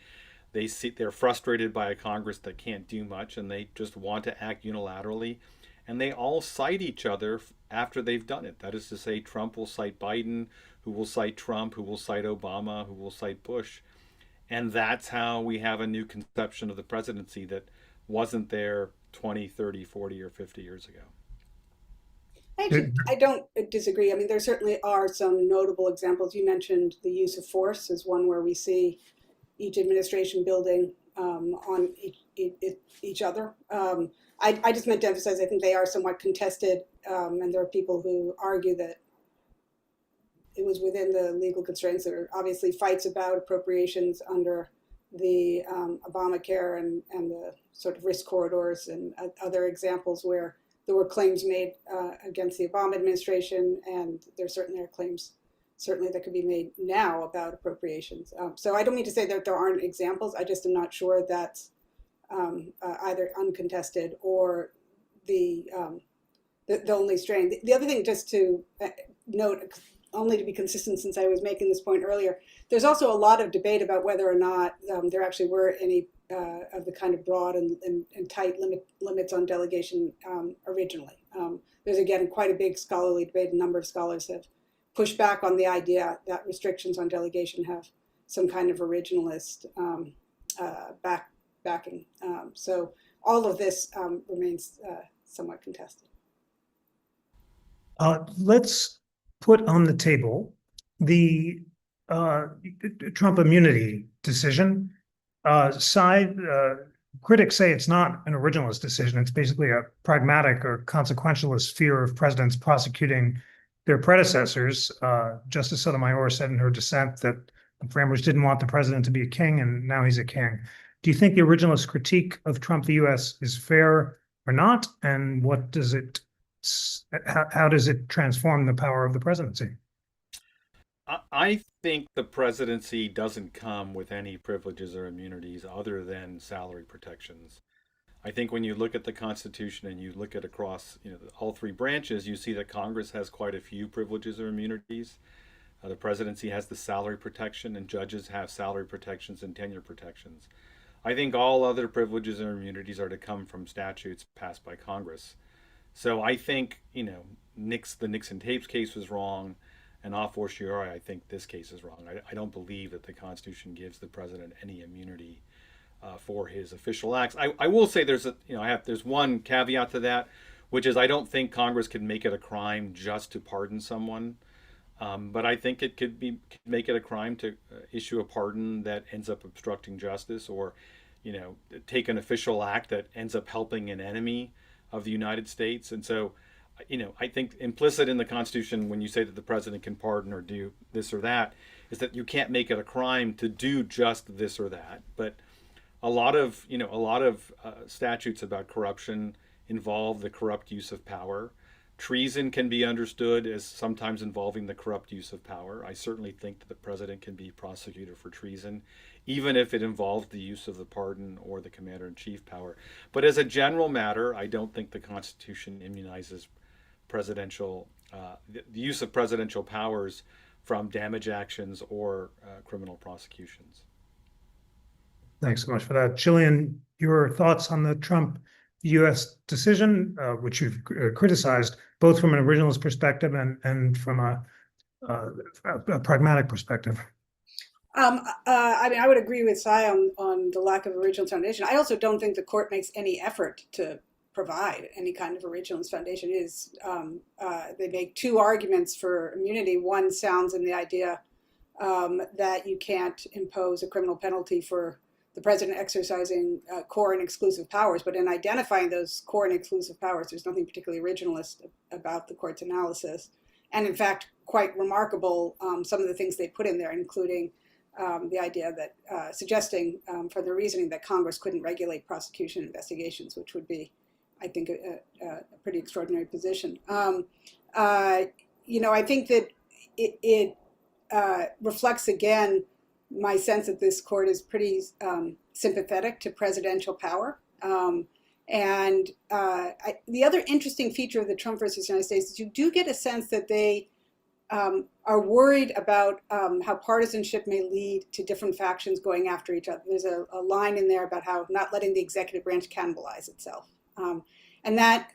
They're frustrated by a Congress that can't do much, and they just want to act unilaterally. And they all cite each other after they've done it. That is to say, Trump will cite Biden, who will cite Trump, who will cite Obama, who will cite Bush. And that's how we have a new conception of the presidency that wasn't there 20, 30, 40, or 50 years ago. I don't disagree. I mean, there certainly are some notable examples. You mentioned the use of force as one where we see each administration building on each other. I just meant to emphasize, I think they are somewhat contested, and there are people who argue that it was within the legal constraints. There are obviously fights about appropriations under the Obamacare and the sort of risk corridors, and other examples where there were claims made against the Obama administration, and there certainly are claims that could be made now about appropriations. So I don't mean to say that there aren't examples. I just am not sure that's either uncontested or the only strain. The other thing, just to note, only to be consistent, since I was making this point earlier, there's also a lot of debate about whether or not there actually were any of the kind of broad and tight limits on delegation originally. There's, again, quite a big scholarly debate. A number of scholars have pushed back on the idea that restrictions on delegation have some kind of originalist backing. So all of this remains somewhat contested. Let's put on the table the Trump immunity decision. Critics say it's not an originalist decision. It's basically a pragmatic or consequentialist fear of presidents prosecuting their predecessors. Justice Sotomayor said in her dissent that the framers didn't want the president to be a king, and now he's a king. Do you think the originalist critique of Trump v. U.S. is fair or not? And how does it transform the power of the presidency? I think the presidency doesn't come with any privileges or immunities other than salary protections. I think when you look at the Constitution and you look at across all three branches, you see that Congress has quite a few privileges or immunities. The presidency has the salary protection, and judges have salary protections and tenure protections. I think all other privileges or immunities are to come from statutes passed by Congress. So I think, the Nixon tapes case was wrong, and a fortiori, I think this case is wrong. I don't believe that the Constitution gives the president any immunity for his official acts. I will say there's one caveat to that, which is I don't think Congress can make it a crime just to pardon someone, but I think it could make it a crime to issue a pardon that ends up obstructing justice, or take an official act that ends up helping an enemy of the United States. And so, I think implicit in the Constitution, when you say that the president can pardon or do this or that, is that you can't make it a crime to do just this or that. But a lot of statutes about corruption involve the corrupt use of power. Treason can be understood as sometimes involving the corrupt use of power. I certainly think that the president can be prosecuted for treason, even if it involves the use of the pardon or the commander-in-chief power. But as a general matter, I don't think the Constitution immunizes the use of presidential powers from damage actions or criminal prosecutions. Thanks so much for that. Gillian, your thoughts on the Trump U.S. decision, which you've criticized, both from an originalist perspective and from a pragmatic perspective. I mean, I would agree with Sai on the lack of originalist foundation. I also don't think the court makes any effort to provide any kind of originalist foundation. They make two arguments for immunity. One sounds in the idea that you can't impose a criminal penalty for the president exercising core and exclusive powers, but in identifying those core and exclusive powers, there's nothing particularly originalist about the court's analysis. And in fact, quite remarkable, some of the things they put in there, including the idea that suggesting for the reasoning that Congress couldn't regulate prosecution investigations, which would be, I think, a pretty extraordinary position. I think that it reflects again my sense that this court is pretty sympathetic to presidential power. The other interesting feature of the Trump versus United States is you do get a sense that they are worried about how partisanship may lead to different factions going after each other. There's a line in there about how not letting the executive branch cannibalize itself. And that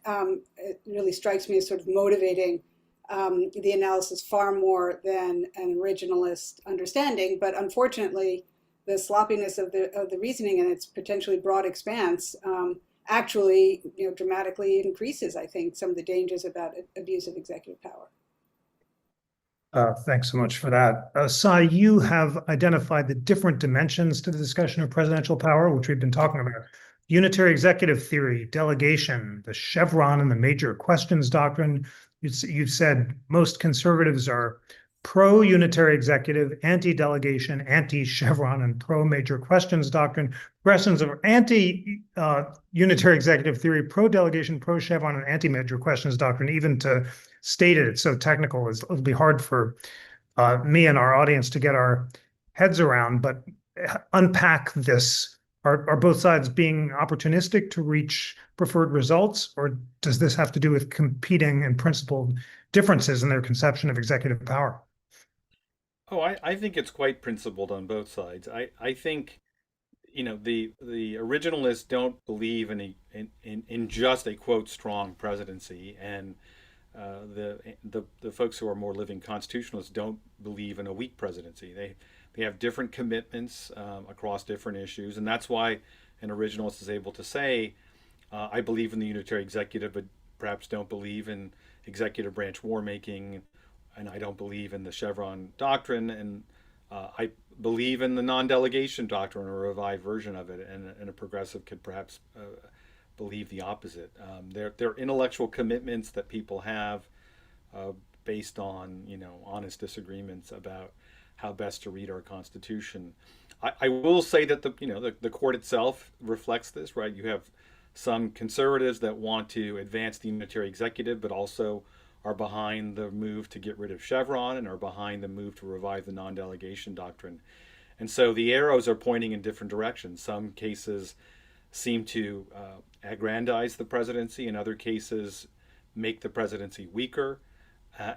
it really strikes me as sort of motivating the analysis far more than an originalist understanding. But unfortunately, the sloppiness of the reasoning and its potentially broad expanse actually dramatically increases, I think, some of the dangers about abuse of executive power. Thanks so much for that. Sai, you have identified the different dimensions to the discussion of presidential power, which we've been talking about. Unitary executive theory, delegation, the Chevron and the major questions doctrine. You've said most conservatives are pro-unitary executive, anti-delegation, anti-Chevron, and pro-major questions doctrine. Progressives are anti-unitary executive theory, pro-delegation, pro-Chevron, and anti-major questions doctrine. Even to state it, it's so technical, it'll be hard for me and our audience to get our heads around, but unpack this. Are both sides being opportunistic to reach preferred results, or does this have to do with competing and principled differences in their conception of executive power? Oh, I think it's quite principled on both sides. I think, the originalists don't believe in just a quote strong presidency, and the folks who are more living constitutionalists don't believe in a weak presidency. They have different commitments across different issues, and that's why an originalist is able to say, I believe in the unitary executive, but perhaps don't believe in executive branch war making, and I don't believe in the Chevron doctrine, and I believe in the non-delegation doctrine, or a revived version of it, and a progressive could perhaps believe the opposite. They're intellectual commitments that people have based on honest disagreements about how best to read our Constitution. I will say that the court itself reflects this, right? You have some conservatives that want to advance the unitary executive, but also are behind the move to get rid of Chevron and are behind the move to revive the non-delegation doctrine. And so the arrows are pointing in different directions. Some cases seem to aggrandize the presidency. In other cases, make the presidency weaker.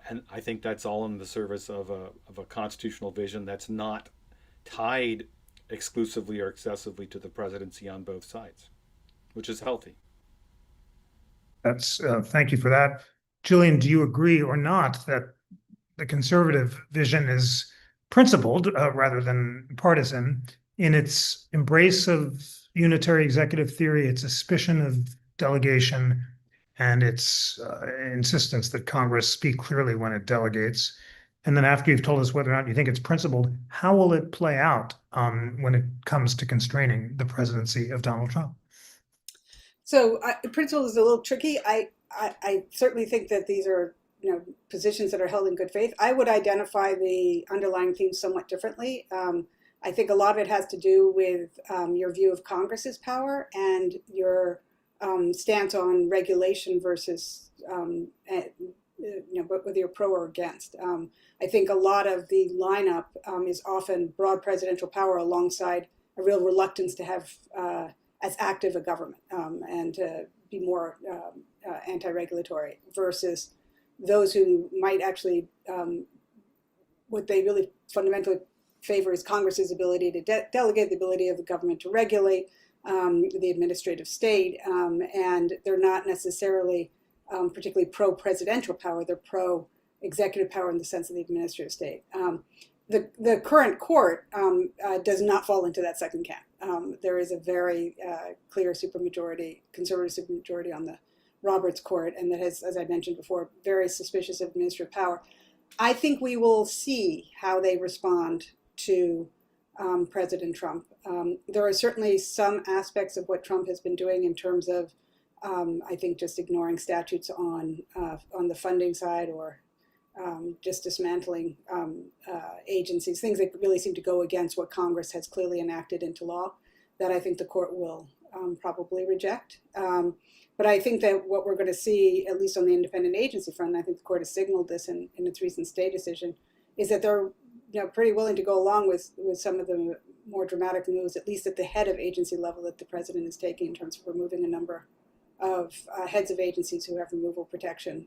And I think that's all in the service of a constitutional vision that's not tied exclusively or excessively to the presidency on both sides, which is healthy. Thank you for that. Gillian, do you agree or not that the conservative vision is principled rather than partisan in its embrace of unitary executive theory, its suspicion of delegation, and its insistence that Congress speak clearly when it delegates? And then after you've told us whether or not you think it's principled, how will it play out when it comes to constraining the presidency of Donald Trump? So principle is a little tricky. I certainly think that these are positions that are held in good faith. I would identify the underlying themes somewhat differently. I think a lot of it has to do with your view of Congress's power and your stance on regulation versus but whether you're pro or against. I think a lot of the lineup is often broad presidential power alongside a real reluctance to have as active a government and to be more anti-regulatory versus those who might actually, what they really fundamentally favor is Congress's ability to delegate, the ability of the government to regulate the administrative state, and they're not necessarily particularly pro-presidential power, they're pro-executive power in the sense of the administrative state. The current court does not fall into that second camp. There is a very clear supermajority, conservative supermajority on the Roberts court, and that has, as I mentioned before, very suspicious of administrative power. I think we will see how they respond to President Trump. There are certainly some aspects of what Trump has been doing in terms of, I think, just ignoring statutes on the funding side or just dismantling agencies, things that really seem to go against what Congress has clearly enacted into law, that I think the court will probably reject. But I think that what we're going to see, at least on the independent agency front, and I think the court has signaled this in its recent stay decision, is that they're pretty willing to go along with some of the more dramatic moves, at least at the head of agency level, that the president is taking in terms of removing a number of heads of agencies who have removal protection.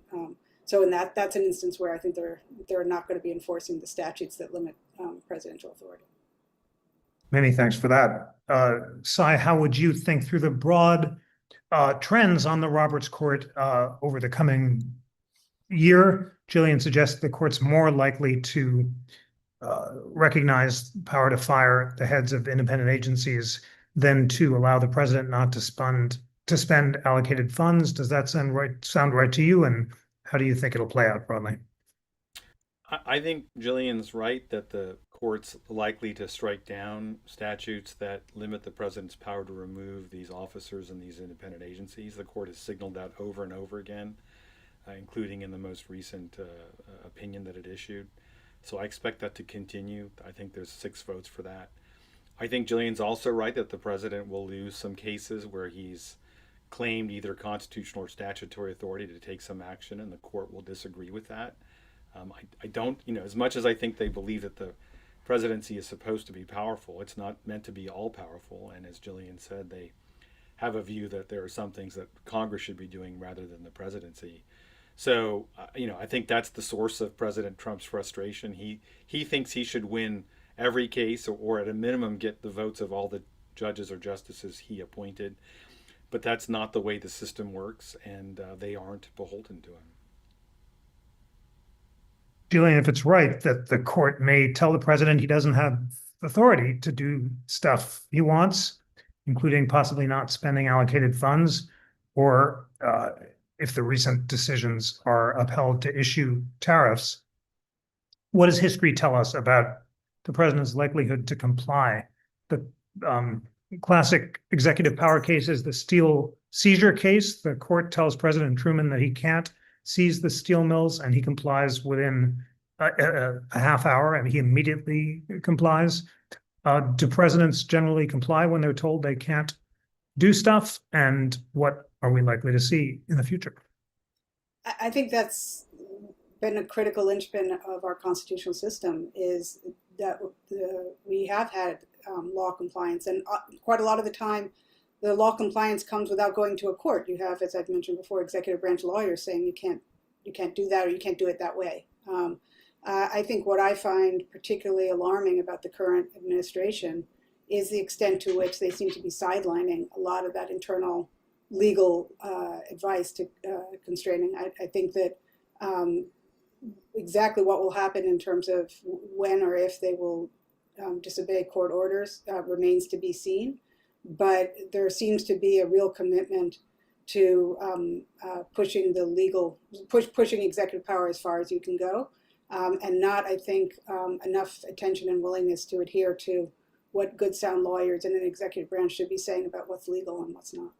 So in that's an instance where I think they're not going to be enforcing the statutes that limit presidential authority. Many thanks for that. Sai, how would you think through the broad trends on the Roberts Court over the coming year? Gillian suggests the court's more likely to recognize power to fire the heads of independent agencies than to allow the president not to spend allocated funds. Does that sound right to you? And how do you think it'll play out broadly? I think Gillian's right that the court's likely to strike down statutes that limit the president's power to remove these officers and these independent agencies. The court has signaled that over and over again, including in the most recent opinion that it issued. So I expect that to continue. I think there's 6 votes for that. I think Gillian's also right that the president will lose some cases where he's claimed either constitutional or statutory authority to take some action, and the court will disagree with that. I don't, as much as I think they believe that the presidency is supposed to be powerful, it's not meant to be all powerful. And as Gillian said, they have a view that there are some things that Congress should be doing rather than the presidency. So, I think that's the source of President Trump's frustration. He thinks he should win every case or at a minimum get the votes of all the judges or justices he appointed. But that's not the way the system works, and they aren't beholden to him. Gillian, if it's right that the court may tell the president he doesn't have authority to do stuff he wants, including possibly not spending allocated funds, or if the recent decisions are upheld to issue tariffs, what does history tell us about the president's likelihood to comply? The classic executive power case is the steel seizure case. The court tells President Truman that he can't seize the steel mills, and he complies within a half hour, and he immediately complies. Do presidents generally comply when they're told they can't do stuff? And what are we likely to see in the future? I think that's been a critical linchpin of our constitutional system, is that we have had law compliance, and quite a lot of the time the law compliance comes without going to a court. You have, as I've mentioned before, executive branch lawyers saying you can't do that, or you can't do it that way. I think what I find particularly alarming about the current administration is the extent to which they seem to be sidelining a lot of that internal legal advice to constraining. I think that exactly what will happen in terms of when or if they will disobey court orders remains to be seen. But there seems to be a real commitment to pushing executive power as far as you can go, and not, I think, enough attention and willingness to adhere to what good, sound lawyers in an executive branch should be saying about what's legal and what's not.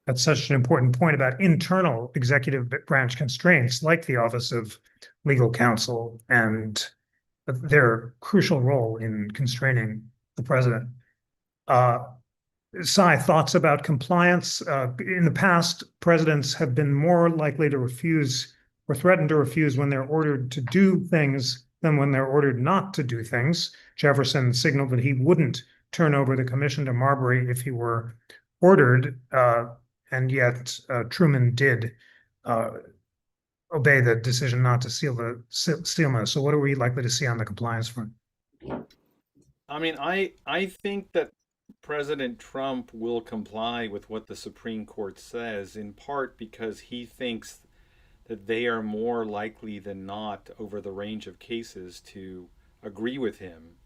That's such an important point about internal executive branch constraints, like the Office of Legal Counsel and their crucial role in constraining the president. Sai, thoughts about compliance? In the past, presidents have been more likely to refuse or threaten to refuse when they're ordered to do things than when they're ordered not to do things. Jefferson signaled that he wouldn't turn over the commission to Marbury if he were ordered, and yet Truman did obey the decision not to seal the steel. So what are we likely to see on the compliance front? I mean, I think that President Trump will comply with what the Supreme Court says, in part because he thinks that they are more likely than not over the range of cases to agree with him.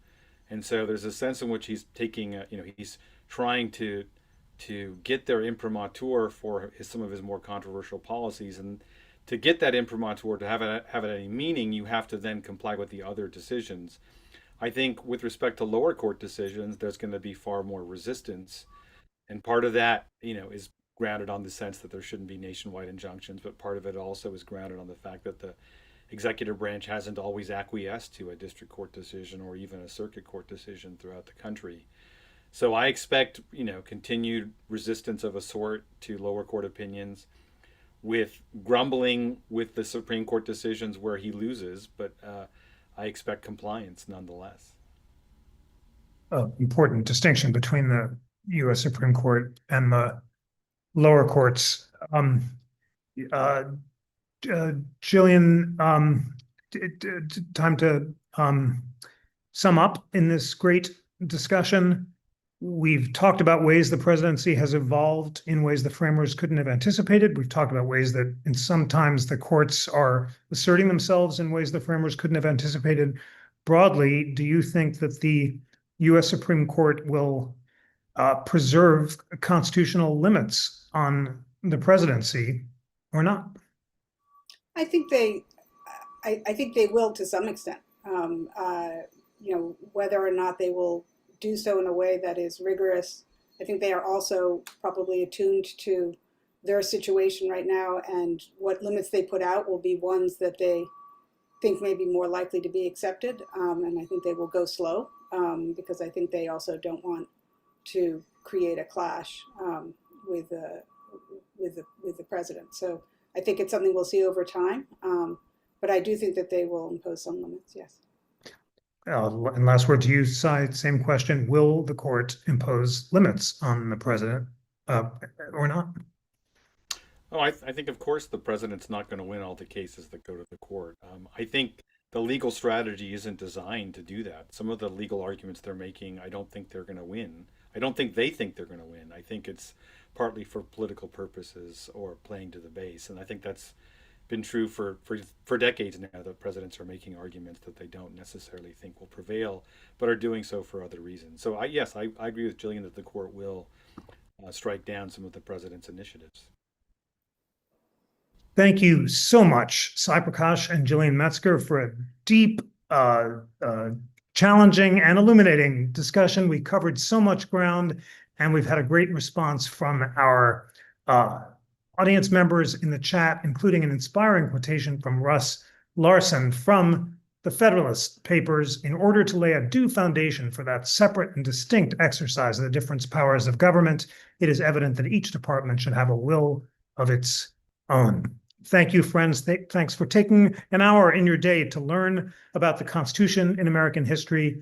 And so there's a sense in which he's taking, he's trying to get their imprimatur for some of his more controversial policies. And to get that imprimatur, to have it any meaning, you have to then comply with the other decisions. I think with respect to lower court decisions, there's going to be far more resistance. And part of that, is grounded on the sense that there shouldn't be nationwide injunctions, but part of it also is grounded on the fact that the executive branch hasn't always acquiesced to a district court decision or even a circuit court decision throughout the country. So I expect, continued resistance of a sort to lower court opinions, with grumbling with the Supreme Court decisions where he loses, but I expect compliance nonetheless. Important distinction between the U.S. Supreme Court and the lower courts. Gillian, time to sum up in this great discussion. We've talked about ways the presidency has evolved in ways the framers couldn't have anticipated. We've talked about ways that sometimes the courts are asserting themselves in ways the framers couldn't have anticipated. Broadly, do you think that the U.S. Supreme Court will preserve constitutional limits on the presidency or not? I think they will to some extent. Whether or not they will do so in a way that is rigorous, I think they are also probably attuned to their situation right now, and what limits they put out will be ones that they think may be more likely to be accepted. And I think they will go slow because I think they also don't want to create a clash with the president. So I think it's something we'll see over time, but I do think that they will impose some limits. Yes. And last word to you, Sai, same question. Will the court impose limits on the president or not? Oh, I think, of course, the president's not going to win all the cases that go to the court. I think the legal strategy isn't designed to do that. Some of the legal arguments they're making, I don't think they're going to win. I don't think they think they're going to win. I think it's partly for political purposes or playing to the base. And I think that's been true for decades now, that presidents are making arguments that they don't necessarily think will prevail, but are doing so for other reasons. So I agree with Gillian that the court will strike down some of the president's initiatives. Thank you so much, Saikrishna and Gillian Metzger, for a deep, challenging, and illuminating discussion. We covered so much ground, and we've had a great response from our audience members in the chat, including an inspiring quotation from Russ Larson from the Federalist Papers. In order to lay a due foundation for that separate and distinct exercise of the different powers of government, it is evident that each department should have a will of its own. Thank you, friends. Thanks for taking an hour in your day to learn about the Constitution in American history.